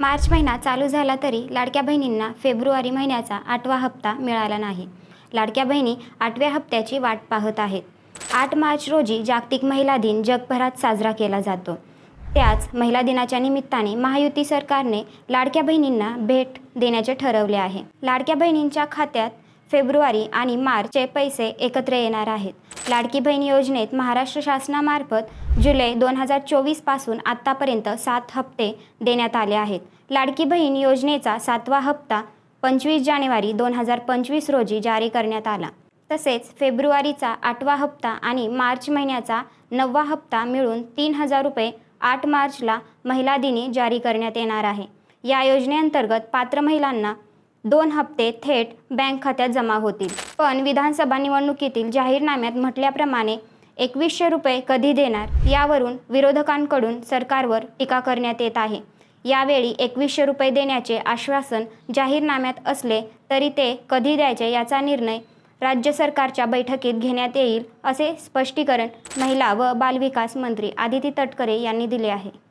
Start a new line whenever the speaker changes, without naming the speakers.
मार्च महिना चालू झाला तरी लाडक्या बहिणींना फेब्रुवारी महिन्याचा 8वा हप्ता मिळाला नाही. लाडक्या बहिणी 8व्या हप्त्याची वाट पाहत आहेत. 8 मार्च रोजी जागतिक महिला दिन जगभरात साजरा केला जातो. त्याच महिला दिनाच्या निमित्ताने महायुती सरकारने लाडक्या बहिणींना भेट देण्याचे ठरवले आहे. लाडक्या बहिणींच्या खात्यात फेब्रुवारी आणि मार्चचे पैसे एकत्र येणार आहेत. लाडकी बहीण योजनेत महाराष्ट्र शासनामार्फत जुलै 2024 पासून आतापर्यंत 7 हप्ते देण्यात आले आहेत. लाडकी बहीण योजनेचा 7वा हप्ता 25 जानेवारी 2025 रोजी जारी करण्यात आला. तसेच फेब्रुवारीचा 8वा हप्ता आणि मार्च महिन्याचा 9वा हप्ता मिळून 3,000 रुपये 8 मार्चला महिला दिनी जारी करण्यात येणार आहे. या योजनेअंतर्गत पात्र महिलांना 2 हप्ते थेट बँक खात्यात जमा होतील. पण विधानसभा निवडणुकीतील जाहीरनाम्यात म्हटल्याप्रमाणे 2100 रुपये कधी देणार यावरून विरोधकांकडून सरकारवर टीका करण्यात येत आहे. यावेळी 2100 रुपये देण्याचे आश्वासन जाहीरनाम्यात असले तरी ते कधी द्यायचे याचा निर्णय राज्य सरकारच्या बैठकीत घेण्यात येईल, असे स्पष्टीकरण महिला व बालविकास मंत्री आदिती तटकरे यांनी दिले आहे.